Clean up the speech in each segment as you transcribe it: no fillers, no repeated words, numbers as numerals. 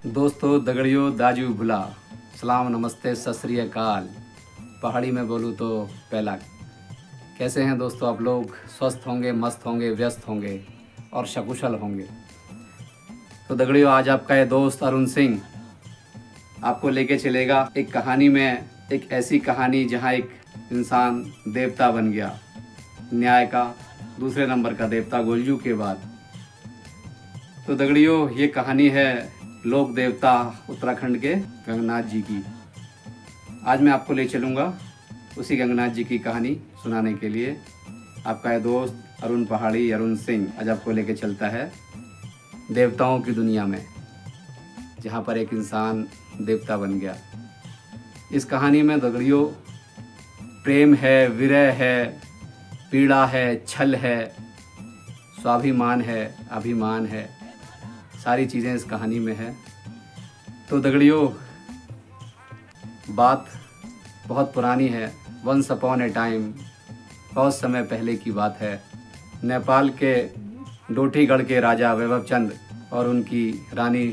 दोस्तों, दगड़ियों, दाजू भुला, सलाम, नमस्ते, सत श्री अकाल। पहाड़ी में बोलूँ तो पहला। कैसे हैं दोस्तों आप लोग? स्वस्थ होंगे, मस्त होंगे, व्यस्त होंगे और सकुशल होंगे। तो दगड़ियों, आज आपका ये दोस्त अरुण सिंह आपको लेके चलेगा एक कहानी में, एक ऐसी कहानी जहाँ एक इंसान देवता बन गया, न्याय का दूसरे नंबर का देवता गोलजू के बाद। तो दगड़ियों, ये कहानी है लोक देवता उत्तराखंड के गंगनाथ जी की। आज मैं आपको ले चलूँगा उसी गंगनाथ जी की कहानी सुनाने के लिए। आपका ये दोस्त अरुण पहाड़ी, अरुण सिंह, आज आपको लेके चलता है देवताओं की दुनिया में, जहाँ पर एक इंसान देवता बन गया। इस कहानी में दगड़ियों प्रेम है, विरह है, पीड़ा है, छल है, स्वाभिमान है, अभिमान है, सारी चीज़ें इस कहानी में है। तो दगड़ियों, बात बहुत पुरानी है। वंस अपॉन ए टाइम, बहुत समय पहले की बात है। नेपाल के डोटीगढ़ के राजा वैभव चंद और उनकी रानी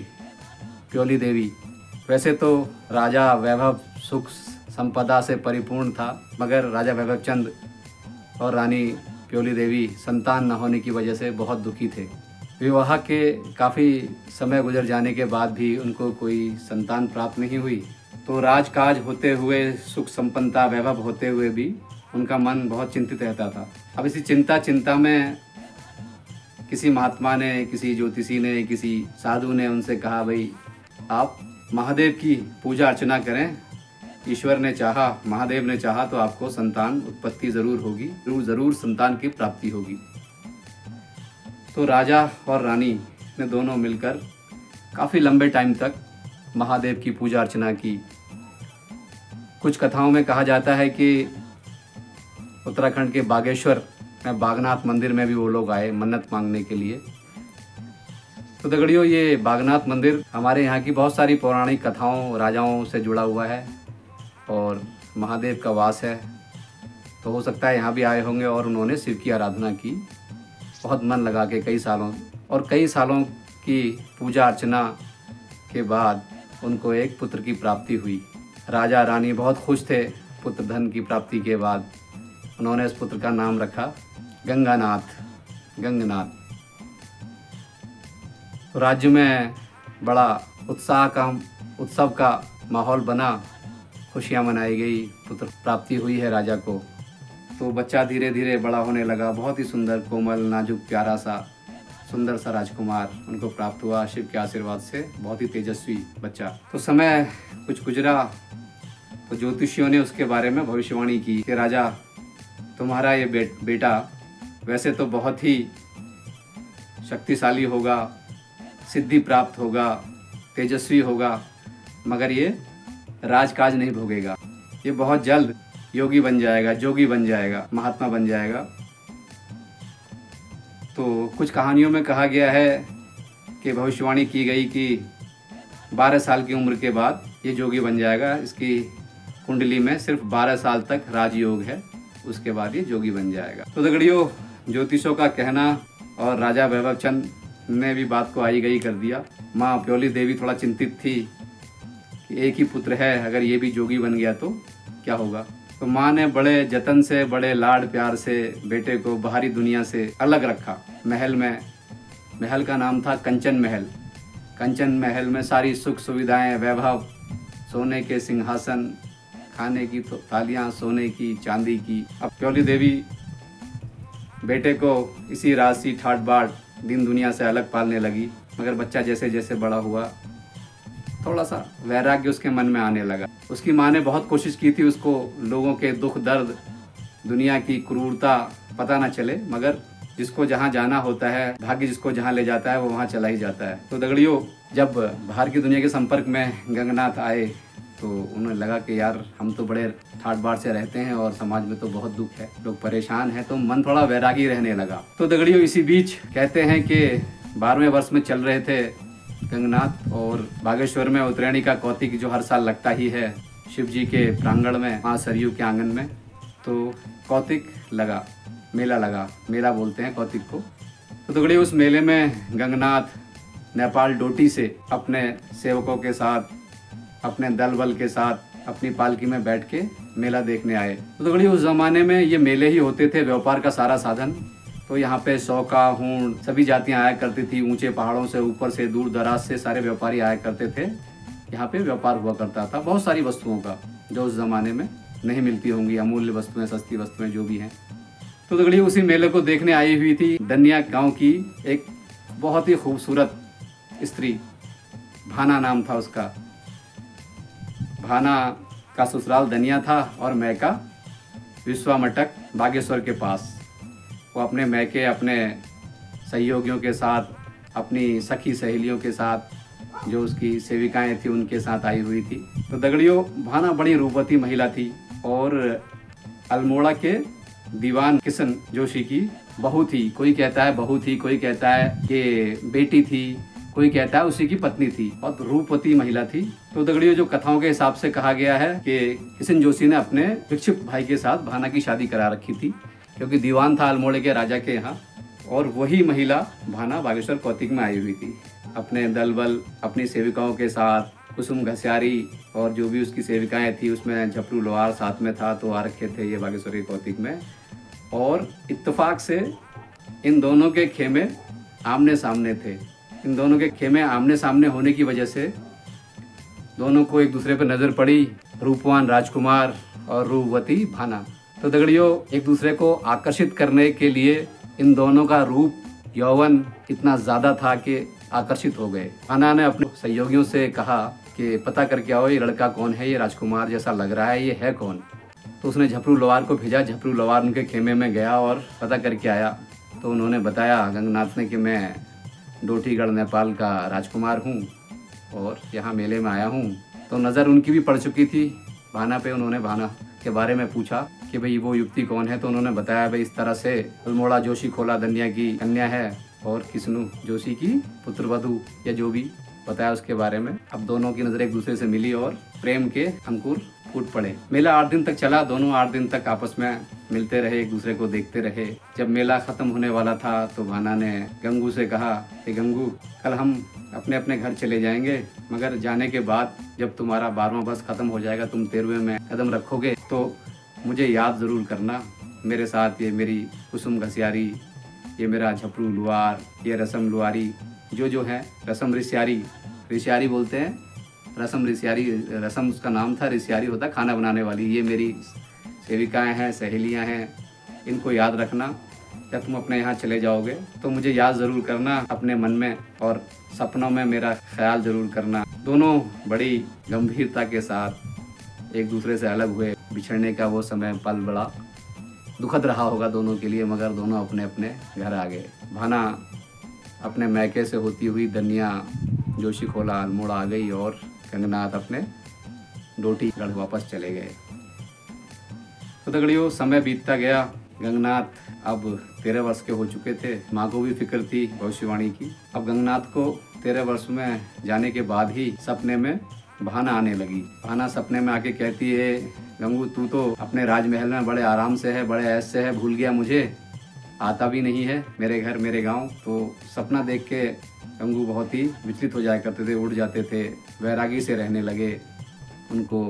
प्योली देवी। वैसे तो राजा वैभव सुख संपदा से परिपूर्ण था, मगर राजा वैभव चंद और रानी प्योली देवी संतान न होने की वजह से बहुत दुखी थे। विवाह के काफ़ी समय गुजर जाने के बाद भी उनको कोई संतान प्राप्त नहीं हुई। तो राजकाज होते हुए, सुख संपन्नता, वैभव होते हुए भी उनका मन बहुत चिंतित रहता था। अब इसी चिंता में किसी महात्मा ने, किसी ज्योतिषी ने, किसी साधु ने उनसे कहा, भाई आप महादेव की पूजा अर्चना करें। ईश्वर ने चाहा, महादेव ने चाहा तो आपको संतान उत्पत्ति ज़रूर होगी, ज़रूर संतान की प्राप्ति होगी। तो राजा और रानी ने दोनों मिलकर काफ़ी लंबे टाइम तक महादेव की पूजा अर्चना की। कुछ कथाओं में कहा जाता है कि उत्तराखंड के बागेश्वर में बागनाथ मंदिर में भी वो लोग आए मन्नत मांगने के लिए। तो दगड़ियों, ये बागनाथ मंदिर हमारे यहाँ की बहुत सारी पौराणिक कथाओं, राजाओं से जुड़ा हुआ है और महादेव का वास है। तो हो सकता है यहाँ भी आए होंगे और उन्होंने शिव की आराधना की, बहुत मन लगा के कई सालों की पूजा अर्चना के बाद उनको एक पुत्र की प्राप्ति हुई। राजा रानी बहुत खुश थे पुत्र धन की प्राप्ति के बाद। उन्होंने इस पुत्र का नाम रखा गंगनाथ। तो राज्य में बड़ा उत्सव का माहौल बना, खुशियाँ मनाई गई, पुत्र प्राप्ति हुई है राजा को। तो बच्चा धीरे धीरे बड़ा होने लगा। बहुत ही सुंदर, कोमल, नाजुक, प्यारा सा, सुंदर सा राजकुमार उनको प्राप्त हुआ शिव के आशीर्वाद से। बहुत ही तेजस्वी बच्चा। तो समय कुछ गुजरा तो ज्योतिषियों ने उसके बारे में भविष्यवाणी की कि राजा, तुम्हारा ये बेटा वैसे तो बहुत ही शक्तिशाली होगा, सिद्धि प्राप्त होगा, तेजस्वी होगा, मगर ये राजकाज नहीं भोगेगा। ये बहुत जल्द योगी बन जाएगा, जोगी बन जाएगा, महात्मा बन जाएगा। तो कुछ कहानियों में कहा गया है कि भविष्यवाणी की गई कि 12 साल की उम्र के बाद ये जोगी बन जाएगा। इसकी कुंडली में सिर्फ 12 साल तक राजयोग है, उसके बाद ये जोगी बन जाएगा। तो दगड़ियों, ज्योतिषों का कहना और राजा वैभव चंद ने भी बात को आई गई कर दिया। माँ प्योली देवी थोड़ा चिंतित थी कि एक ही पुत्र है, अगर ये भी जोगी बन गया तो क्या होगा। तो माँ ने बड़े जतन से, बड़े लाड प्यार से बेटे को बाहरी दुनिया से अलग रखा। महल का नाम था कंचन महल। कंचन महल में सारी सुख सुविधाएं, वैभव, सोने के सिंहासन, खाने की थालियाँ सोने की, चांदी की। अब प्योली देवी बेटे को इसी राशि ठाट बाट दिन दुनिया से अलग पालने लगी। मगर बच्चा जैसे जैसे बड़ा हुआ, थोड़ा सा वैराग्य उसके मन में आने लगा। उसकी माँ ने बहुत कोशिश की थी उसको लोगों के दुख दर्द, दुनिया की क्रूरता पता ना चले, मगर जिसको जहाँ जाना होता है, भाग्य जिसको जहाँ ले जाता है वो वहाँ चला ही जाता है। तो दगड़ियों, जब बाहर की दुनिया के संपर्क में गंगनाथ आए तो उन्हें लगा कि यार, हम तो बड़े ठाट बाट से रहते हैं और समाज में तो बहुत दुख है, लोग परेशान हैं, तो मन थोड़ा वैरागी रहने लगा। तो दगड़ियों, इसी बीच कहते हैं कि 12वें वर्ष में चल रहे थे गंगनाथ, और बागेश्वर में उत्तरायणी का कौतिक जो हर साल लगता ही है शिव जी के प्रांगण में, माँ सरयू के आंगन में। तो कौतिक लगा, मेला लगा, मेला बोलते हैं कौतिक को। तो दगड़ियों, उस मेले में गंगनाथ नेपाल डोटी से अपने सेवकों के साथ, अपने दल बल के साथ अपनी पालकी में बैठ के मेला देखने आए। तो दगड़ियों उस जमाने में ये मेले ही होते थे, व्यापार का सारा साधन। तो यहाँ पे शौका, हूण सभी जातियाँ आया करती थी। ऊंचे पहाड़ों से, ऊपर से, दूर दराज से सारे व्यापारी आया करते थे। यहाँ पे व्यापार हुआ करता था बहुत सारी वस्तुओं का, जो उस जमाने में नहीं मिलती होंगी, अमूल्य वस्तुएं, सस्ती वस्तुएं जो भी हैं। तो दगड़ियों उसी मेले को देखने आई हुई थी दनिया गांव की एक बहुत ही खूबसूरत स्त्री, भाना नाम था उसका। भाना का ससुराल दनिया था और मैका विश्वामटक बागेश्वर के पास। वो अपने मैके, अपने सहयोगियों के साथ, अपनी सखी सहेलियों के साथ, जो उसकी सेविकाएं थी उनके साथ आई हुई थी। तो दगड़ियों भाना बड़ी रूपवती महिला थी और अल्मोड़ा के दीवान किशन जोशी की बहू थी। कोई कहता है बहू थी, कोई कहता है कि बेटी थी, कोई कहता है उसी की पत्नी थी। बहुत रूपवती महिला थी। तो दगड़ियों जो कथाओं के हिसाब से कहा गया है कि किशन जोशी ने अपने विक्षिप्त भाई के साथ भाना की शादी करा रखी थी, क्योंकि दीवान था अल्मोड़े के राजा के यहाँ। और वही महिला भाना बागेश्वर कौतिक में आई हुई थी अपने दल बल, अपनी सेविकाओं के साथ। कुसुम घसियारी और जो भी उसकी सेविकाएं थी, उसमें झपरू लोहार साथ में था। तो आ रखे थे ये बागेश्वरी कौतिक में। और इत्तेफाक से इन दोनों के खेमे आमने सामने थे। इन दोनों के खेमे आमने सामने होने की वजह से दोनों को एक दूसरे पर नज़र पड़ी, रूपवान राजकुमार और रूपवती भाना। तो दगड़ियों एक दूसरे को आकर्षित करने के लिए इन दोनों का रूप, यौवन इतना ज़्यादा था कि आकर्षित हो गए। भाना ने अपने सहयोगियों से कहा कि पता करके आओ ये लड़का कौन है, ये राजकुमार जैसा लग रहा है, ये है कौन। तो उसने झपरू लोहार को भेजा। झपरू लोहार उनके खेमे में गया और पता करके आया। तो उन्होंने बताया गंगनाथ ने कि मैं डोटीगढ़ नेपाल का राजकुमार हूँ और यहाँ मेले में आया हूँ। तो नज़र उनकी भी पड़ चुकी थी भाना पे। उन्होंने भाना के बारे में पूछा कि भाई वो युवती कौन है। तो उन्होंने बताया भाई इस तरह से अल्मोड़ा जोशी खोला दनिया की कन्या है और किशनु जोशी की पुत्रवधू, या जो भी बताया उसके बारे में। अब दोनों की नज़र एक दूसरे से मिली और प्रेम के अंकुर फूट पड़े। मेला 8 दिन तक चला। दोनों 8 दिन तक आपस में मिलते रहे, एक दूसरे को देखते रहे। जब मेला खत्म होने वाला था तो भाना ने गंगू से कहा कि गंगू कल हम अपने अपने घर चले जाएंगे, मगर जाने के बाद जब तुम्हारा 12वां वर्ष खत्म हो जाएगा, तुम 13वें में कदम रखोगे, तो मुझे याद ज़रूर करना। मेरे साथ ये मेरी कुसुम घसियारी, ये मेरा झपरू लुआर, ये रसम लुआरी, जो है रसम रिश्यारी बोलते हैं। रसम रिश्यारी, रसम उसका नाम था, रिश्यारी होता खाना बनाने वाली। ये मेरी सेविकाएं हैं, सहेलियां हैं, इनको याद रखना। जब तुम अपने यहाँ चले जाओगे तो मुझे याद ज़रूर करना अपने मन में, और सपनों में मेरा ख्याल ज़रूर करना। दोनों बड़ी गंभीरता के साथ एक दूसरे से अलग हुए। बिछड़ने का वो समय पल बड़ा दुखद रहा होगा दोनों के लिए, मगर दोनों अपने अपने घर आ गए। भाना अपने मैके से होती हुई दनिया जोशी खोला अल्मोड़ा आ गई और गंगनाथ अपने डोटीगढ़ वापस चले गए। तो दगड़ियों समय बीतता गया। गंगनाथ अब 13 वर्ष के हो चुके थे। माँ को भी फिक्र थी भविष्यवाणी की। अब गंगनाथ को 13 वर्ष में जाने के बाद ही सपने में भाना आने लगी। भाना सपने में आके कहती है, गंगू तू तो अपने राजमहल में बड़े आराम से है, बड़े ऐश से है, भूल गया मुझे, आता भी नहीं है मेरे घर मेरे गांव। तो सपना देख के गंगू बहुत ही विचलित हो जाया करते थे, उड़ जाते थे, वैरागी से रहने लगे। उनको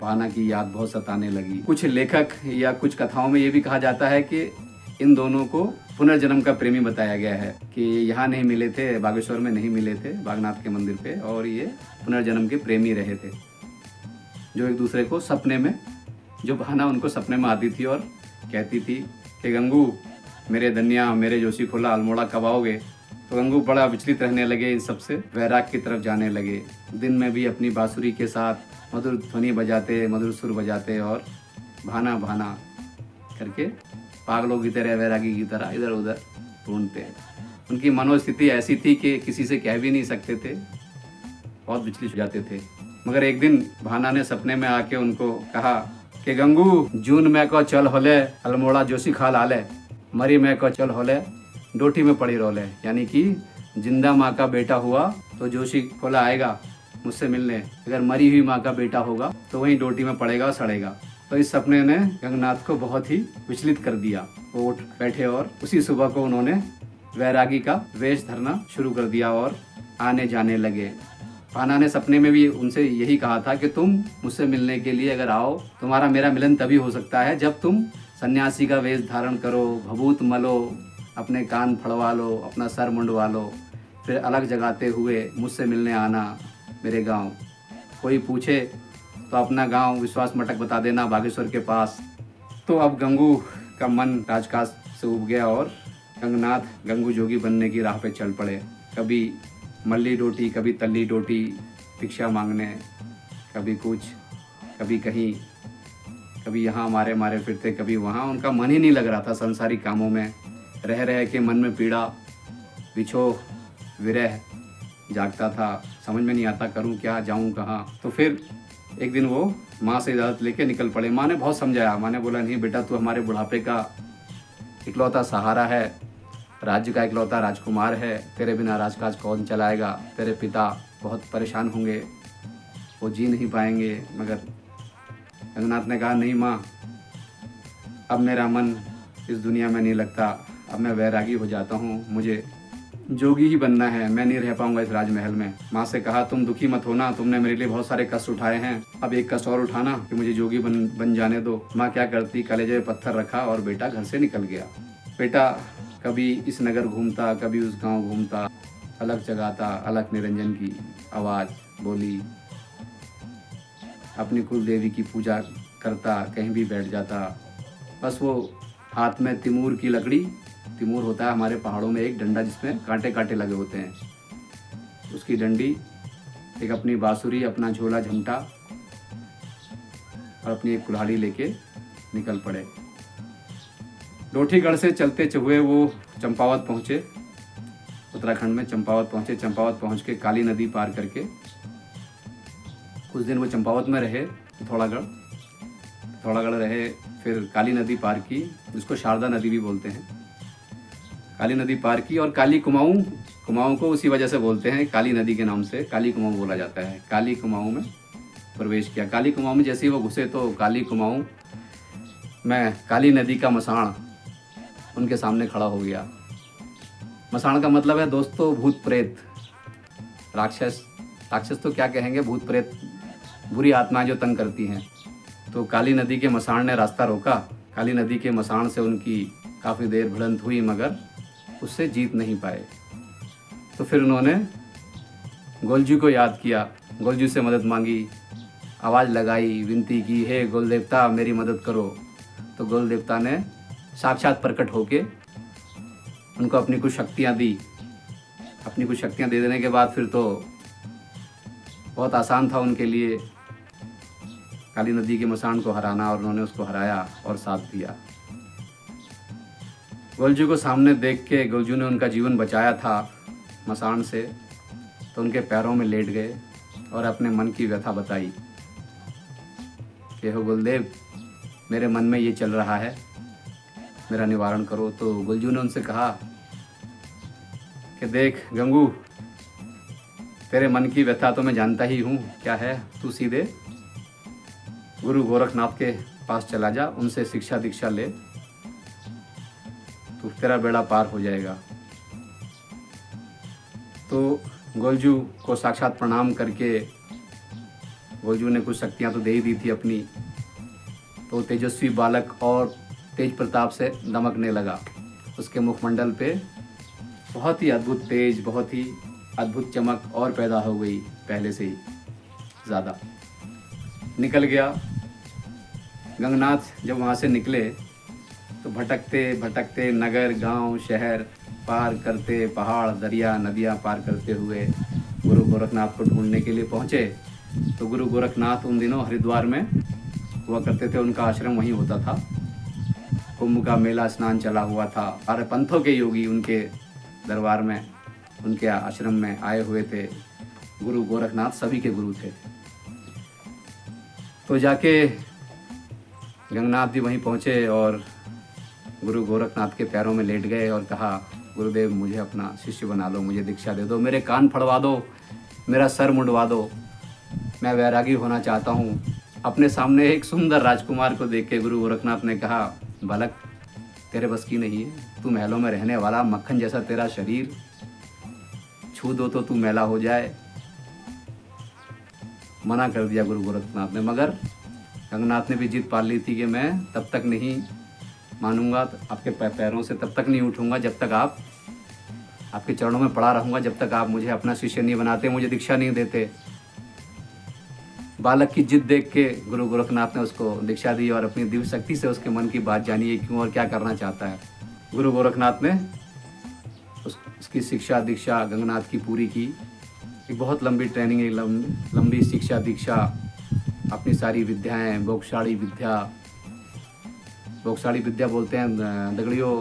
भाना की याद बहुत सताने लगी। कुछ लेखक या कुछ कथाओं में ये भी कहा जाता है कि इन दोनों को पुनर्जन्म का प्रेमी बताया गया है, कि यहाँ नहीं मिले थे, बागेश्वर में नहीं मिले थे बागनाथ के मंदिर पे, और ये पुनर्जन्म के प्रेमी रहे थे, जो एक दूसरे को सपने में, जो भाना उनको सपने में आती थी और कहती थी कि गंगू मेरे दनिया, मेरे जोशी खोला अल्मोड़ा कब आओगे। तो गंगू बड़ा विचलित रहने लगे, इन सबसे वैराग की तरफ जाने लगे। दिन में भी अपनी बांसुरी के साथ मधुर ध्वनि बजाते, मधुर सुर बजाते और भाना भाना करके पागलों की तरह, वैरागी की तरह इधर उधर ढूंढते। उनकी मनोस्थिति ऐसी थी कि किसी से कह भी नहीं सकते थे, बहुत विचलित हो जाते थे। मगर एक दिन भाना ने सपने में आके उनको कहा कि गंगू जून में को चल होले अल्मोड़ा जोशी खाल आले, मरी में को चल होले डोटी में पड़ी रोले। यानी कि जिंदा माँ का बेटा हुआ तो जोशी खोला आएगा मुझसे मिलने, अगर मरी हुई माँ का बेटा होगा तो वहीं डोटी में पड़ेगा, सड़ेगा। तो इस सपने ने गंगनाथ को बहुत ही विचलित कर दिया। वो उठ बैठे और उसी सुबह को उन्होंने वैरागी का वेश धरना शुरू कर दिया और आने जाने लगे। पाना ने सपने में भी उनसे यही कहा था कि तुम मुझसे मिलने के लिए अगर आओ, तुम्हारा मेरा मिलन तभी हो सकता है जब तुम सन्यासी का वेश धारण करो, भभूत मलो, अपने कान फड़वा लो, अपना सर मुंडवा लो, फिर अलग जगाते हुए मुझसे मिलने आना मेरे गांव। कोई पूछे तो अपना गांव विश्वास मटक बता देना बागेश्वर के पास। तो अब गंगू का मन राजकाज से उब गया और गंगनाथ गंगू जोगी बनने की राह पे चल पड़े। कभी मल्ली रोटी, कभी तल्ली रोटी भिक्षा मांगने, कभी कुछ, कभी कहीं, कभी यहाँ मारे मारे फिरते, कभी वहाँ। उनका मन ही नहीं लग रहा था संसारी कामों में। रह रह के मन में पीड़ा, विछोह, विरह जागता था। समझ में नहीं आता करूँ क्या, जाऊँ कहाँ। तो फिर एक दिन वो माँ से इजाज़त लेके निकल पड़े। माँ ने बहुत समझाया। माँ ने बोला, नहीं बेटा, तू हमारे बुढ़ापे का इकलौता सहारा है, राज्य का इकलौता राजकुमार है, तेरे बिना राजकाज कौन चलाएगा। तेरे पिता बहुत परेशान होंगे, वो जी नहीं पाएंगे। मगर गंगनाथ ने कहा, नहीं माँ, अब मेरा मन इस दुनिया में नहीं लगता, अब मैं वैरागी हो जाता हूँ, मुझे जोगी ही बनना है, मैं नहीं रह पाऊंगा इस राजमहल में। माँ से कहा, तुम दुखी मत होना, तुमने मेरे लिए बहुत सारे कष्ट उठाए हैं, अब एक कष्ट और उठाना कि मुझे जोगी बन जाने दो। माँ क्या करती, कलेजे पे पत्थर रखा और बेटा घर से निकल गया। बेटा कभी इस नगर घूमता, कभी उस गांव घूमता, अलग जगाता, अलग निरंजन की आवाज़ बोली, अपनी कुल देवी की पूजा करता, कहीं भी बैठ जाता। बस वो हाथ में तिमूर की लकड़ी, तिमूर होता है हमारे पहाड़ों में एक डंडा जिसमें कांटे कांटे लगे होते हैं, उसकी डंडी, एक अपनी बांसुरी, अपना झोला झमटा और अपनी एक कुल्हाड़ी लेके निकल पड़े। डोठीगढ़ से चलते हुए वो चंपावत पहुँचे, उत्तराखंड में चंपावत पहुँचे। चंपावत पहुँच के काली नदी पार करके कुछ दिन वो चंपावत में रहे, पिथौरागढ़ रहे, फिर काली नदी पार की, जिसको शारदा नदी भी बोलते हैं। काली नदी पार की और काली कुमाऊँ, कुमाऊँ को उसी वजह से बोलते हैं, काली नदी के नाम से काली कुमाऊँ बोला जाता है। काली कुमाऊँ में प्रवेश किया। काली कुमाऊँ में जैसे ही वो घुसे तो काली कुमाऊँ में काली नदी का मसाण उनके सामने खड़ा हो गया। मसाण का मतलब है दोस्तों भूत प्रेत, राक्षस। राक्षस तो क्या कहेंगे, भूत प्रेत, बुरी आत्माएं जो तंग करती हैं। तो काली नदी के मसाण ने रास्ता रोका। काली नदी के मसाण से उनकी काफ़ी देर भिड़ंत हुई, मगर उससे जीत नहीं पाए। तो फिर उन्होंने गोलजू को याद किया, गोलजू से मदद मांगी, आवाज़ लगाई, विनती की, हे गोल देवता मेरी मदद करो। तो गोल देवता ने साक्षात प्रकट होके उनको अपनी कुछ शक्तियाँ दी। अपनी कुछ शक्तियाँ दे देने के बाद फिर तो बहुत आसान था उनके लिए काली नदी के मसाण को हराना, और उन्होंने उसको हराया और साथ दिया। गोलजू को सामने देख के, गोलजू ने उनका जीवन बचाया था मसाण से, तो उनके पैरों में लेट गए और अपने मन की व्यथा बताई कि हो गुलदेव, मेरे मन में ये चल रहा है, मेरा निवारण करो। तो गोलजू ने उनसे कहा कि देख गंगू, तेरे मन की व्यथा तो मैं जानता ही हूँ क्या है, तू सीधे गुरु गोरखनाथ के पास चला जा, उनसे शिक्षा दीक्षा ले, तो तेरा बेड़ा पार हो जाएगा। तो गोलजू को साक्षात प्रणाम करके, गोलजू ने कुछ शक्तियाँ तो दे ही दी थी अपनी, तो तेजस्वी बालक और तेज प्रताप से दमकने लगा। उसके मुखमंडल पे बहुत ही अद्भुत तेज, बहुत ही अद्भुत चमक और पैदा हो गई, पहले से ही ज़्यादा। निकल गया। गंगनाथ जब वहाँ से निकले तो भटकते भटकते नगर, गांव, शहर पार करते, पहाड़, दरिया, नदियाँ पार करते हुए गुरु गोरखनाथ को ढूंढने के लिए पहुँचे। तो गुरु गोरखनाथ उन दिनों हरिद्वार में हुआ करते थे, उनका आश्रम वहीं होता था। कुंभ का मेला स्नान चला हुआ था, सारे पंथों के योगी उनके दरबार में, उनके आश्रम में आए हुए थे। गुरु गोरखनाथ सभी के गुरु थे। तो जाके गंगनाथ जी वहीं पहुँचे और गुरु गोरखनाथ के पैरों में लेट गए और कहा, गुरुदेव मुझे अपना शिष्य बना लो, मुझे दीक्षा दे दो, मेरे कान फड़वा दो, मेरा सर मुंडवा दो, मैं वैरागी होना चाहता हूँ। अपने सामने एक सुंदर राजकुमार को देख के गुरु गोरखनाथ ने कहा, बालक तेरे बस की नहीं है, तू महलों में रहने वाला, मक्खन जैसा तेरा शरीर, छू दो तो तू मैला हो जाए, मना कर दिया गुरु गोरखनाथ ने। मगर गंगनाथ ने भी जिद पाल ली थी कि मैं तब तक नहीं मानूंगा, आपके पैरों से तब तक नहीं उठूंगा जब तक आपके चरणों में पड़ा रहूंगा, जब तक आप मुझे अपना शिष्य नहीं बनाते, मुझे दीक्षा नहीं देते। बालक की जिद देख के गुरु गोरखनाथ ने उसको दीक्षा दी और अपनी दिव्य शक्ति से उसके मन की बात जानी, है क्यों और क्या करना चाहता है। गुरु गोरखनाथ ने उसकी शिक्षा दीक्षा गंगनाथ की पूरी की। एक बहुत लंबी ट्रेनिंग, एक लंबी शिक्षा दीक्षा, अपनी सारी विद्याएं, बोगशाड़ी विद्या बोलते हैं, दगड़ियों,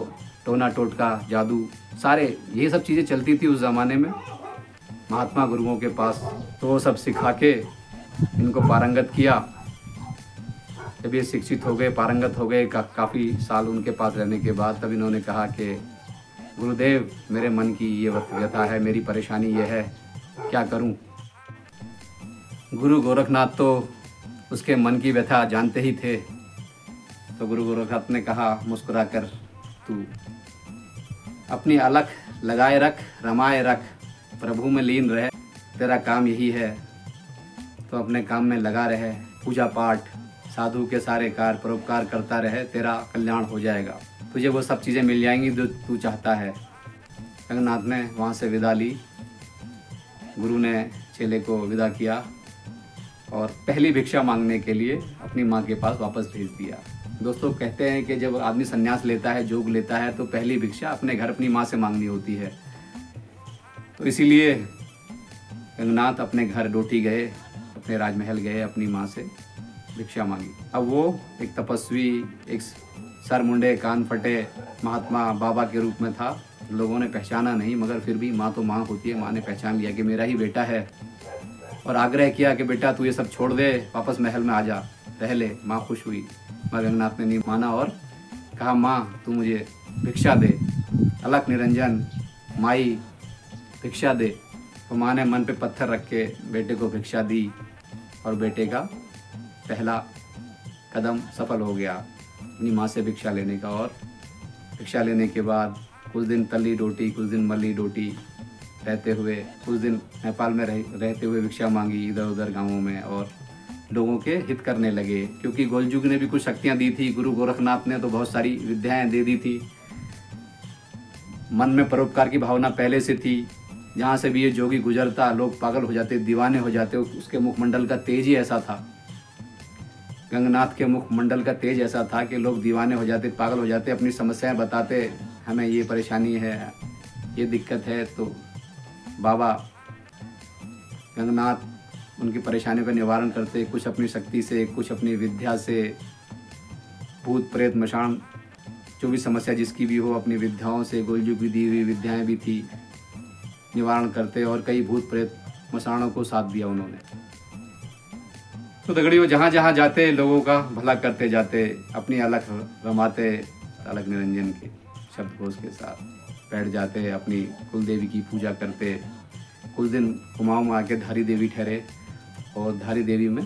टोना टोटका, जादू, सारे ये सब चीज़ें चलती थी उस ज़माने में महात्मा गुरुओं के पास। तो वो सब सिखा के इनको पारंगत किया। जब ये शिक्षित हो गए, पारंगत हो गए, काफ़ी साल उनके पास रहने के बाद, तब इन्होंने कहा कि गुरुदेव, मेरे मन की ये व्यथा है, मेरी परेशानी ये है, क्या करूं। गुरु गोरखनाथ तो उसके मन की व्यथा जानते ही थे। तो गुरु गोरखनाथ ने कहा मुस्कुराकर, तू अपनी अलख लगाए रख, रमाए रख, प्रभु में लीन रहे, तेरा काम यही है, तो अपने काम में लगा रहे, पूजा पाठ, साधु के सारे कार्य, परोपकार करता रहे, तेरा कल्याण हो जाएगा, तुझे वो सब चीज़ें मिल जाएंगी जो तू चाहता है। गंगनाथ ने वहाँ से विदा ली। गुरु ने चेले को विदा किया और पहली भिक्षा मांगने के लिए अपनी माँ के पास वापस भेज दिया। दोस्तों, कहते हैं कि जब आदमी संन्यास लेता है, जोग लेता है, तो पहली भिक्षा अपने घर अपनी माँ से मांगनी होती है। तो इसीलिए गंगनाथ अपने घर डोटी गए, अपने राजमहल गए, अपनी माँ से भिक्षा मांगी। अब वो एक तपस्वी, एक सर मुंडे कान फटे महात्मा बाबा के रूप में था। लोगों ने पहचाना नहीं, मगर फिर भी माँ तो माँ होती है। माँ ने पहचान लिया कि मेरा ही बेटा है और आग्रह किया कि बेटा तू ये सब छोड़ दे, वापस महल में आ जा, रह ले। माँ खुश हुई, मगर गंगनाथ ने नहीं माना और कहा, माँ तू मुझे भिक्षा दे, अलख निरंजन माई भिक्षा दे। तो माँ ने मन पे पत्थर रख के बेटे को भिक्षा दी और बेटे का पहला कदम सफल हो गया अपनी माँ से भिक्षा लेने का। और भिक्षा लेने के बाद कुछ दिन तली डोटी, कुछ दिन मली डोटी रहते हुए, कुछ दिन नेपाल में रहते हुए भिक्षा मांगी इधर उधर गांवों में और लोगों के हित करने लगे। क्योंकि गोलजुग ने भी कुछ शक्तियां दी थी, गुरु गोरखनाथ ने तो बहुत सारी विद्याएं दे दी थी। मन में परोपकार की भावना पहले से थी। जहाँ से भी ये जोगी गुजरता, लोग पागल हो जाते, दीवाने हो जाते। उसके मुखमंडल का तेज ही ऐसा था, गंगनाथ के मुखमंडल का तेज ऐसा था कि लोग दीवाने हो जाते, पागल हो जाते, अपनी समस्याएं बताते, हमें ये परेशानी है, ये दिक्कत है। तो बाबा गंगनाथ उनकी परेशानियों का निवारण करते, कुछ अपनी शक्ति से, कुछ अपनी विद्या से, भूत प्रेत मशान, जो भी समस्या जिसकी भी हो, अपनी विद्याओं से, गोलजुग की दी हुई विद्याएं भी थी, निवारण करते और कई भूत प्रेत मशानों को साथ दिया उन्होंने। तो दगड़ियों, जहाँ जहाँ जाते लोगों का भला करते जाते, अपनी अलख रमाते, अलख निरंजन के शब्दघोष के साथ बैठ जाते, अपनी कुल देवी की पूजा करते। कुछ दिन कुमाऊं में आके धारी देवी ठहरे और धारी देवी में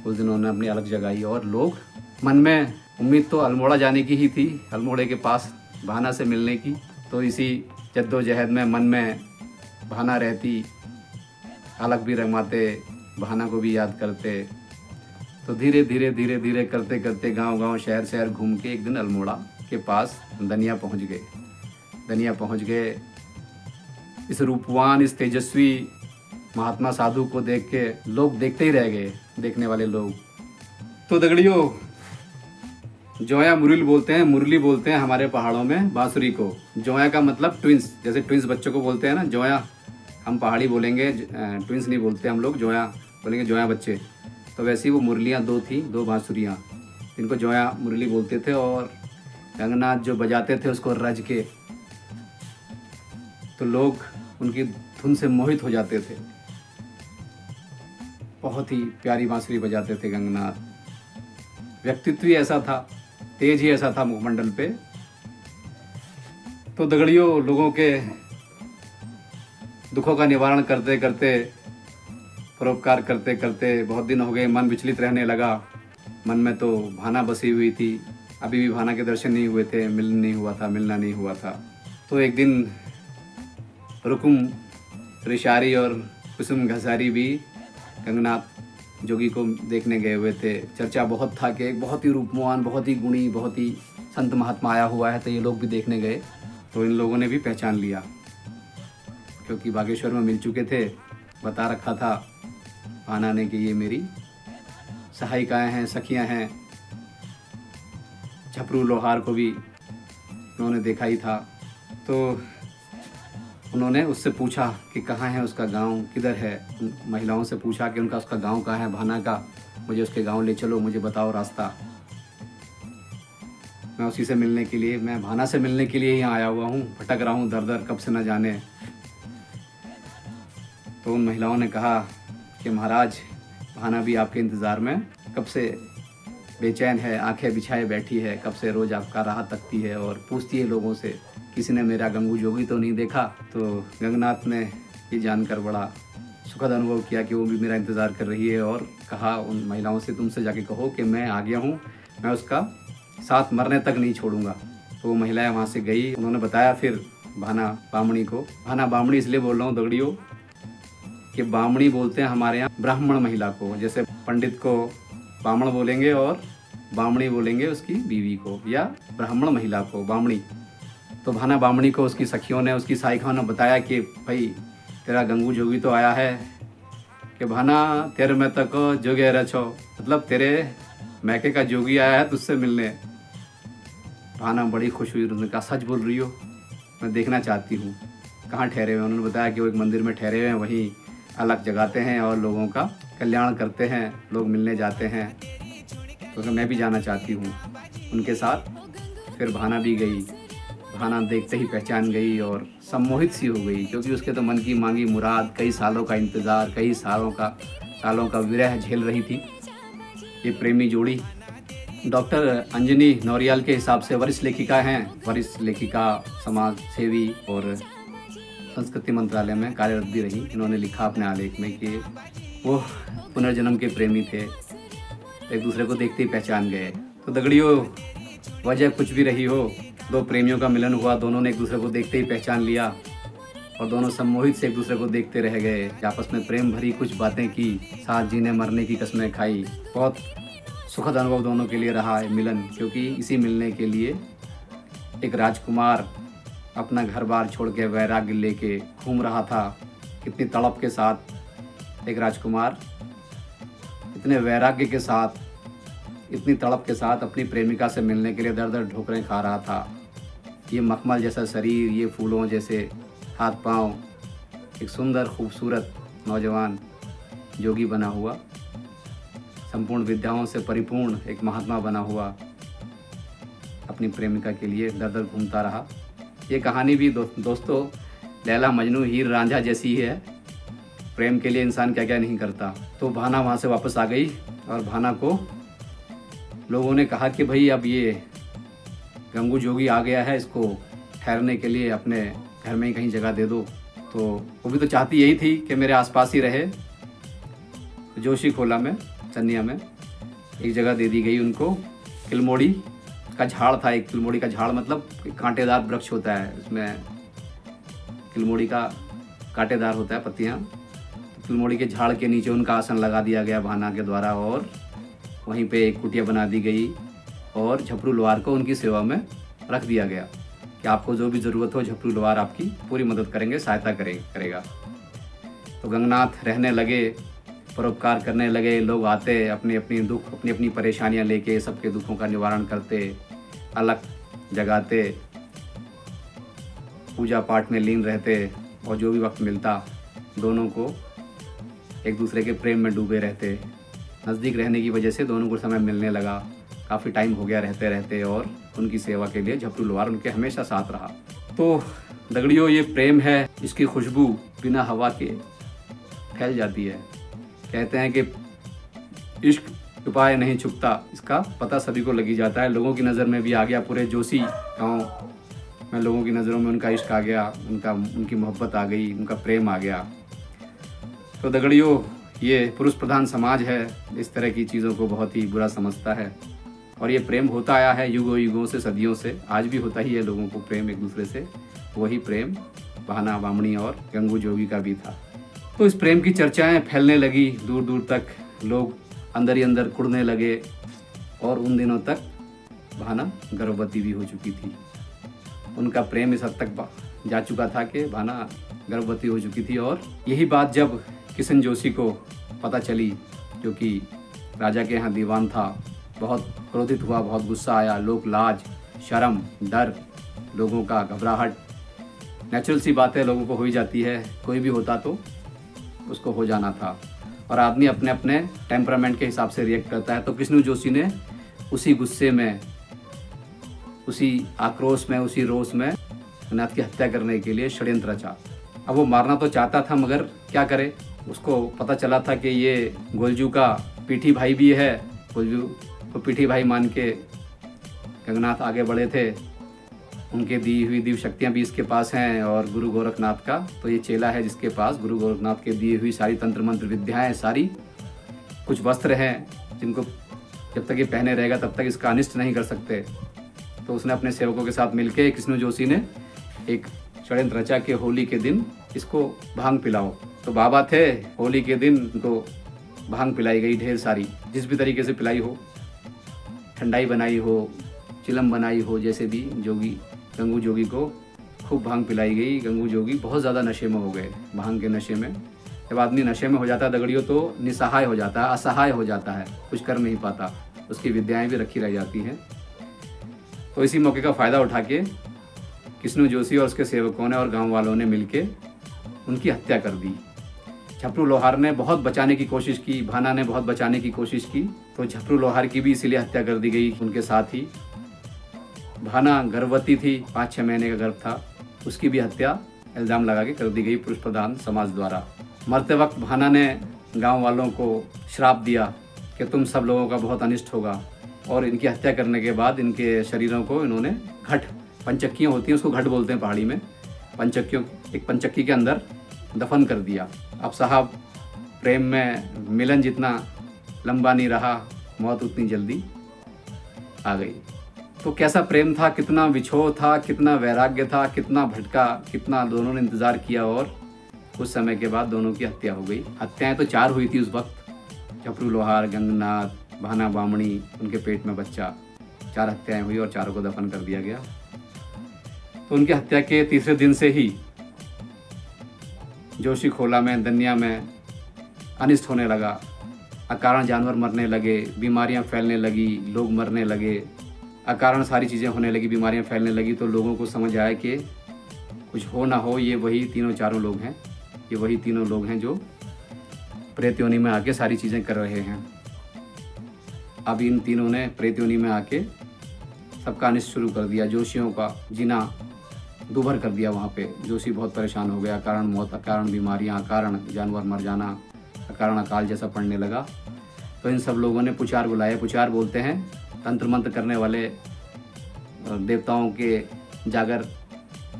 कुछ दिन उन्होंने अपनी अलग जगाई। और लोग मन में उम्मीद तो अल्मोड़ा जाने की ही थी, अल्मोड़े के पास भाना से मिलने की। तो इसी जद्दोजहद में मन में भाना रहती, अलग भी रमाते, भाना को भी याद करते। तो धीरे धीरे करते करते गांव शहर शहर घूम के एक दिन अल्मोड़ा के पास दनिया पहुंच गए। दनिया पहुंच गए, इस रूपवान, इस तेजस्वी महात्मा साधु को देख के लोग देखते ही रह गए, देखने वाले लोग। तो दगड़ियों, जोया मुरली बोलते हैं हमारे पहाड़ों में बांसुरी को। जोया का मतलब ट्विंस, जैसे ट्विंस बच्चों को बोलते हैं ना, जोया हम पहाड़ी बोलेंगे, ट्विंस नहीं बोलते हम लोग, जोया बोलेंगे, जोया बच्चे। तो वैसे ही वो मुरलियाँ दो थी, दो बांसुरियाँ, इनको जोया मुरली बोलते थे। और गंगनाथ जो बजाते थे उसको रज के, तो लोग उनकी धुन से मोहित हो जाते थे। बहुत ही प्यारी बांसुरी बजाते थे गंगनाथ। व्यक्तित्व ही ऐसा था, तेज ही ऐसा था मुखमंडल पे। तो दगड़ियों, लोगों के दुखों का निवारण करते करते, परोपकार करते करते बहुत दिन हो गए, मन विचलित रहने लगा। मन में तो भाना बसी हुई थी, अभी भी भाना के दर्शन नहीं हुए थे, मिलना नहीं हुआ था। तो एक दिन रुकुम ऋषारी और कुसुम घसारी भी गंगनाथ जोगी को देखने गए हुए थे। चर्चा बहुत था कि एक बहुत ही रूपवान, बहुत ही गुणी, बहुत ही संत महात्मा आया हुआ है, तो ये लोग भी देखने गए। तो इन लोगों ने भी पहचान लिया, क्योंकि बागेश्वर में मिल चुके थे, बता रखा था भाना ने कि ये मेरी सहायिकाएँ हैं, सखियाँ हैं। झपरू लोहार को भी उन्होंने देखा ही था। तो उन्होंने उससे पूछा कि कहाँ है उसका गांव, किधर है। महिलाओं से पूछा कि उसका गांव कहाँ है, भाना का, मुझे उसके गांव ले चलो, मुझे बताओ रास्ता। मैं उसी से मिलने के लिए, मैं भाना से मिलने के लिए यहाँ आया हुआ हूँ, भटक रहा हूँ दर दर, कब से न जाने। तो उन महिलाओं ने कहा कि महाराज, भाना भी आपके इंतज़ार में कब से बेचैन है, आंखें बिछाए बैठी है, कब से रोज़ आपका राह तकती है और पूछती है लोगों से, किसी ने मेरा गंगू जोगी तो नहीं देखा। तो गंगनाथ ने ये जानकर बड़ा सुखद अनुभव किया कि वो भी मेरा इंतज़ार कर रही है, और कहा उन महिलाओं से, तुमसे जाके कहो कि मैं आ गया हूँ, मैं उसका साथ मरने तक नहीं छोड़ूंगा। तो वो महिलाएं वहाँ से गई। उन्होंने बताया फिर भाना बामणी को, भाना बामणी इसलिए बोल रहा हूँ दगड़ियों कि बामणी बोलते हैं हमारे यहाँ ब्राह्मण महिला को, जैसे पंडित को बामण बोलेंगे और बामणी बोलेंगे उसकी बीवी को, या ब्राह्मण महिला को बामणी। तो भाना बामणी को उसकी सखियों ने, उसकी सहायिकाओं ने बताया कि भाई तेरा गंगू जोगी तो आया है, कि भाना तेरे में तक जोगे रछो, मतलब तेरे मैके का जोगी आया है तुझसे मिलने। भाना बड़ी खुश हुई, उन्होंने कहा सच बोल रही हो, मैं देखना चाहती हूँ। कहाँ ठहरे हुए? उन्होंने बताया कि वो एक मंदिर में ठहरे हुए हैं, वहीं अलग जगाते हैं और लोगों का कल्याण करते हैं, लोग मिलने जाते हैं। तो मैं भी जाना चाहती हूँ उनके साथ। फिर भाना भी गई। भाना देखते ही पहचान गई और सम्मोहित सी हो गई, क्योंकि उसके तो मन की मांगी मुराद, कई सालों का इंतज़ार, कई सालों का विरह झेल रही थी ये प्रेमी जोड़ी। डॉक्टर अंजनी नौरियाल के हिसाब से वरिष्ठ लेखिका हैं, वरिष्ठ लेखिका, समाज सेवी और संस्कृति मंत्रालय में कार्यरत भी रही। इन्होंने लिखा अपने आलेख में कि वो पुनर्जन्म के प्रेमी थे, एक दूसरे को देखते ही पहचान गए। तो दगड़ियों, वजह कुछ भी रही हो, दो प्रेमियों का मिलन हुआ, दोनों ने एक दूसरे को देखते ही पहचान लिया और दोनों सम्मोहित से एक दूसरे को देखते रह गए। आपस में प्रेम भरी कुछ बातें की, साथ जीने मरने की कस्में खाई। बहुत सुखद अनुभव दोनों के लिए रहा है मिलन, क्योंकि इसी मिलने के लिए एक राजकुमार अपना घर बार छोड़ के वैराग्य लेके घूम रहा था। कितनी तड़प के साथ एक राजकुमार इतने वैराग्य के साथ, इतनी तड़प के साथ अपनी प्रेमिका से मिलने के लिए दर दर ठोकरें खा रहा था। ये मखमल जैसा शरीर, ये फूलों जैसे हाथ पांव, एक सुंदर खूबसूरत नौजवान जोगी बना हुआ, संपूर्ण विद्याओं से परिपूर्ण एक महात्मा बना हुआ, अपनी प्रेमिका के लिए दर दर घूमता रहा। ये कहानी भी दोस्तों लैला मजनू हीर रांझा जैसी है। प्रेम के लिए इंसान क्या क्या नहीं करता। तो भाना वहाँ से वापस आ गई और भाना को लोगों ने कहा कि भाई अब ये गंगू जोगी आ गया है, इसको ठहरने के लिए अपने घर में ही कहीं जगह दे दो। तो वो भी तो चाहती यही थी कि मेरे आसपास ही रहे। जोशी खोला में, चन्निया में एक जगह दे दी गई उनको। किलमोड़ी का झाड़ था, एक किलमोड़ी का झाड़ मतलब कांटेदार वृक्ष होता है, उसमें किलमोड़ी का कांटेदार होता है पत्तियाँ। तो किलमोड़ी के झाड़ के नीचे उनका आसन लगा दिया गया भाना के द्वारा, और वहीं पे एक कुटिया बना दी गई और झपरू लोहार को उनकी सेवा में रख दिया गया कि आपको जो भी ज़रूरत हो झपरू लोहार आपकी पूरी मदद करेंगे, सहायता करेगा। तो गंगनाथ रहने लगे, परोपकार करने लगे। लोग आते, अपने अपनी दुख, अपनी अपनी परेशानियां लेके सबके दुखों का निवारण करते, अलग जगाते, पूजा पाठ में लीन रहते, और जो भी वक्त मिलता दोनों को एक दूसरे के प्रेम में डूबे रहते। नज़दीक रहने की वजह से दोनों को समय मिलने लगा, काफ़ी टाइम हो गया रहते रहते, और उनकी सेवा के लिए झपरू लोहार उनके हमेशा साथ रहा। तो दगड़ियों, ये प्रेम है, इसकी खुशबू बिना हवा के फैल जाती है। कहते हैं कि इश्क छुपाए नहीं छुपता, इसका पता सभी को लगी जाता है। लोगों की नज़र में भी आ गया, पूरे जोशी गाँव में लोगों की नज़रों में उनका इश्क आ गया, उनकी मोहब्बत आ गई, उनका प्रेम आ गया। तो दगड़ियों, ये पुरुष प्रधान समाज है, इस तरह की चीज़ों को बहुत ही बुरा समझता है, और ये प्रेम होता आया है युगों युगों से, सदियों से, आज भी होता ही है लोगों को प्रेम एक दूसरे से। वही प्रेम भाना बामणी और गंगू जोगी का भी था। तो इस प्रेम की चर्चाएं फैलने लगी, दूर दूर तक लोग अंदर ही अंदर कुड़ने लगे और उन दिनों तक भाना गर्भवती भी हो चुकी थी। उनका प्रेम इस हद तक जा चुका था कि भाना गर्भवती हो चुकी थी। और यही बात जब किशन जोशी को पता चली, जो कि राजा के यहाँ दीवान था, बहुत क्रोधित हुआ, बहुत गुस्सा आया। लोग लाज, शर्म, डर, लोगों का घबराहट, नेचुरल सी बात है, लोगों को हो ही जाती है, कोई भी होता तो उसको हो जाना था। और आदमी अपने अपने टेम्परामेंट के हिसाब से रिएक्ट करता है। तो कृष्ण जोशी ने उसी गुस्से में, उसी आक्रोश में, उसी रोष में नाथ की हत्या करने के लिए षड्यंत्र रचा। अब वो मारना तो चाहता था, मगर क्या करे। उसको पता चला था कि ये गोलजू का पीठी भाई भी है। गोलजू को पीठी भाई मान के गंगनाथ आगे बढ़े थे। उनके दी हुई दिव्य शक्तियाँ भी इसके पास हैं। और गुरु गोरखनाथ का तो ये चेला है जिसके पास गुरु गोरखनाथ के दी हुई सारी तंत्र मंत्र विद्याएँ, सारी कुछ वस्त्र हैं जिनको जब तक ये पहने रहेगा तब तक इसका अनिष्ट नहीं कर सकते। तो उसने अपने सेवकों के साथ मिलके कृष्ण जोशी ने एक षड्यंत्र रचा के होली के दिन इसको भांग पिलाओ। तो बाबा थे, होली के दिन उनको भांग पिलाई गई ढेर सारी, जिस भी तरीके से पिलाई हो, ठंडाई बनाई हो, चिलम बनाई हो, जैसे भी जोगी गंगू जोगी को खूब भांग पिलाई गई। गंगू जोगी बहुत ज़्यादा नशे में हो गए, भांग के नशे में। जब आदमी नशे में हो जाता है दगड़ियों तो निसहाय हो जाता है, असहाय हो जाता है, कुछ कर नहीं पाता, उसकी विद्याएं भी रखी रह जाती हैं। तो इसी मौके का फ़ायदा उठा के कृष्ण जोशी और उसके सेवकों ने और गांव वालों ने मिलके उनकी हत्या कर दी। झपरू लोहार ने बहुत बचाने की कोशिश की, भाना ने बहुत बचाने की कोशिश की, तो झपरू लोहार की भी इसीलिए हत्या कर दी गई उनके साथ ही। भाना गर्भवती थी, 5-6 महीने का गर्भ था, उसकी भी हत्या इल्ज़ाम लगा के कर दी गई पुरुष प्रधान समाज द्वारा। मरते वक्त भाना ने गांव वालों को श्राप दिया कि तुम सब लोगों का बहुत अनिष्ट होगा। और इनकी हत्या करने के बाद इनके शरीरों को इन्होंने घट, पंचक्कियाँ होती हैं, उसको घट बोलते हैं पहाड़ी में, पंचक्कियों, एक पंचक्की के अंदर दफन कर दिया। अब साहब प्रेम में मिलन जितना लंबा नहीं रहा, मौत उतनी जल्दी आ गई। तो कैसा प्रेम था, कितना विछोह था, कितना वैराग्य था, कितना भटका, कितना दोनों ने इंतज़ार किया। और कुछ समय के बाद दोनों की हत्या हो गई। हत्याएं तो 4 हुई थी उस वक्त, झपरू लोहार, गंगनाथ, भाना बामणी, उनके पेट में बच्चा, 4 हत्याएं हुई और चारों को दफन कर दिया गया। तो उनकी हत्या के तीसरे दिन से ही जोशी खोला में, दनिया में अनिष्ट होने लगा। अकारण जानवर मरने लगे, बीमारियां फैलने लगी, लोग मरने लगे, अकारण सारी चीज़ें होने लगी, बीमारियां फैलने लगी। तो लोगों को समझ आया कि कुछ हो ना हो, ये वही तीनों चारों लोग हैं, ये वही तीनों लोग हैं जो प्रेत योनि में आके सारी चीज़ें कर रहे हैं। अब इन तीनों ने प्रेत योनि में आके सबका अनिष्ट शुरू कर दिया। जोशियों का जीना दूभर कर दिया वहाँ पे। जोशी बहुत परेशान हो गया, अकारण मौत, अकारण बीमारियाँ, अकारण जानवर मर जाना, अकारण अकाल जैसा पड़ने लगा। तो इन सब लोगों ने पुचार बुलाए। पुचार बोलते हैं तंत्र मंत्र करने वाले देवताओं के जागर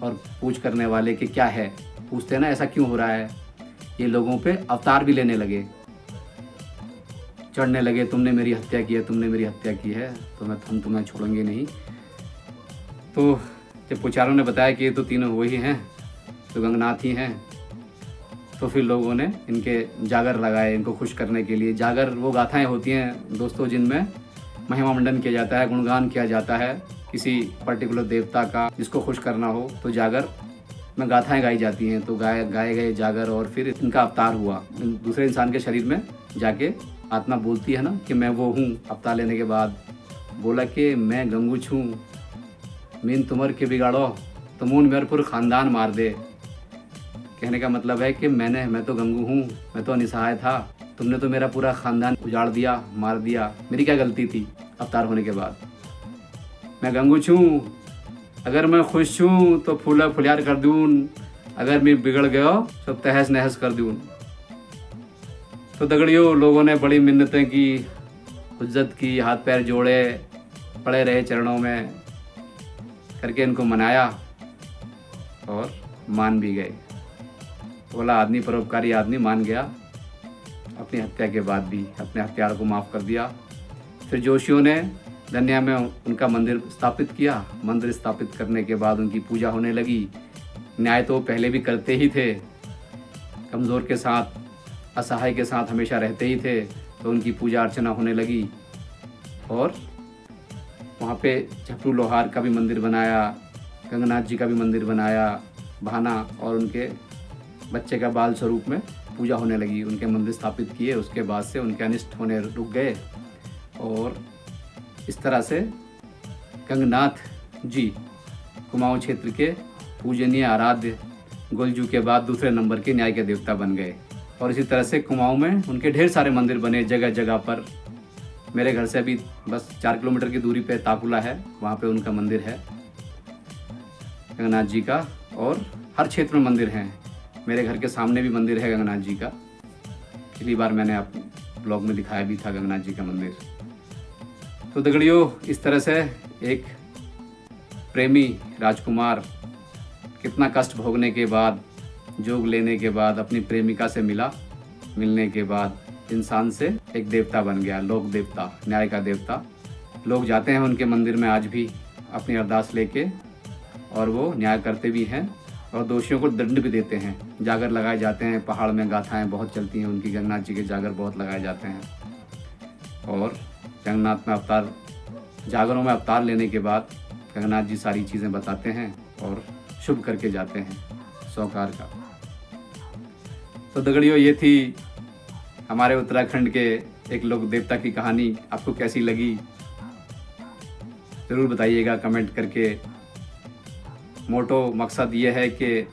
और पूछ करने वाले कि क्या है, पूछते हैं ना ऐसा क्यों हो रहा है। ये लोगों पे अवतार भी लेने लगे, चढ़ने लगे, तुमने मेरी हत्या की है, तुमने मेरी हत्या की है, तो हम तुम्हें छोड़ेंगे नहीं। तो जब पुजारों ने बताया कि ये तो तीनों वही हैं, तो गंगनाथ ही हैं, तो फिर लोगों ने इनके जागर लगाए इनको खुश करने के लिए। जागर वो गाथाएं होती हैं दोस्तों जिनमें महिमा मंडन किया जाता है, गुणगान किया जाता है किसी पर्टिकुलर देवता का, जिसको खुश करना हो तो जागर में गाथाएं गाई जाती हैं। तो गाए गए जागर और फिर इनका अवतार हुआ। दूसरे इंसान के शरीर में जाके आत्मा बोलती है ना कि मैं वो हूँ। अवतार लेने के बाद बोला कि मैं गंगू छूँ, मीन तुमर के बिगाड़ो, तुमून मेरे पूरे ख़ानदान मार दे। कहने का मतलब है कि मैं तो गंगू हूँ, मैं तो निसहाय था, तुमने तो मेरा पूरा ख़ानदान उजाड़ दिया, मार दिया, मेरी क्या गलती थी अवतार होने के बाद। मैं गंगू छूँ, अगर मैं खुश छूँ तो फूला फुलियार कर दूँ, अगर मैं बिगड़ गया तो तहस नहस कर दूँ। तो दगड़ियों लोगों ने बड़ी मिन्नतें की, हुज्जत की, हाथ पैर जोड़े, पड़े रहे चरणों में, करके इनको मनाया और मान भी गए। बोला आदमी परोपकारी आदमी मान गया, अपनी हत्या के बाद भी अपने हत्यारों को माफ़ कर दिया। फिर जोशियों ने दनिया में उनका मंदिर स्थापित किया। मंदिर स्थापित करने के बाद उनकी पूजा होने लगी। न्याय तो पहले भी करते ही थे, कमज़ोर के साथ, असहाय के साथ हमेशा रहते ही थे। तो उनकी पूजा अर्चना होने लगी और वहाँ पे झपटू लोहार का भी मंदिर बनाया, गंगनाथ जी का भी मंदिर बनाया, भाना और उनके बच्चे का बाल स्वरूप में पूजा होने लगी। उनके मंदिर स्थापित किए, उसके बाद से उनके अनिष्ट होने रुक गए और इस तरह से गंगनाथ जी कुमाऊं क्षेत्र के पूजनीय आराध्य गोलजू के बाद दूसरे नंबर के न्याय के देवता बन गए। और इसी तरह से कुमाऊं में उनके ढेर सारे मंदिर बने जगह जगह पर। मेरे घर से अभी बस 4 किलोमीटर की दूरी पे ताकुला है, वहाँ पे उनका मंदिर है गंगनाथ जी का। और हर क्षेत्र में मंदिर हैं। मेरे घर के सामने भी मंदिर है गंगनाथ जी का, पिछली बार मैंने आप ब्लॉग में दिखाया भी था गंगनाथ जी का मंदिर। तो दगड़ियों, इस तरह से एक प्रेमी राजकुमार कितना कष्ट भोगने के बाद, जोग लेने के बाद अपनी प्रेमिका से मिला, मिलने के बाद इंसान से एक देवता बन गया, लोक देवता, न्याय का देवता। लोग जाते हैं उनके मंदिर में आज भी अपनी अरदास लेके और वो न्याय करते भी हैं और दोषियों को दंड भी देते हैं। जागर लगाए जाते हैं, पहाड़ में गाथाएं बहुत चलती हैं उनकी, गंगनाथ जी के जागर बहुत लगाए जाते हैं। और गंगनाथ में अवतार, जागरों में अवतार लेने के बाद गंगनाथ जी सारी चीज़ें बताते हैं और शुभ करके जाते हैं सौकार का। तो दगड़ियों, ये थी हमारे उत्तराखंड के एक लोक देवता की कहानी। आपको कैसी लगी ज़रूर बताइएगा कमेंट करके। मोटो मकसद ये है कि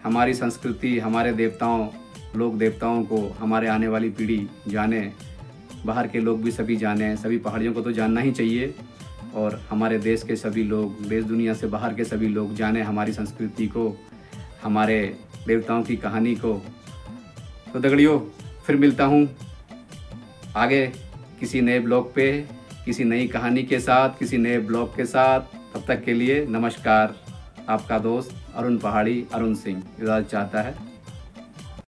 हमारी संस्कृति, हमारे देवताओं, लोक देवताओं को हमारे आने वाली पीढ़ी जाने, बाहर के लोग भी सभी जाने। सभी पहाड़ियों को तो जानना ही चाहिए और हमारे देश के सभी लोग, देश दुनिया से बाहर के सभी लोग जाने हमारी संस्कृति को, हमारे देवताओं की कहानी को। तो दगड़ियों, फिर मिलता हूँ आगे किसी नए ब्लॉग पे, किसी नई कहानी के साथ, किसी नए ब्लॉग के साथ। तब तक के लिए नमस्कार। आपका दोस्त अरुण पहाड़ी, अरुण सिंह इजाज़त चाहता है।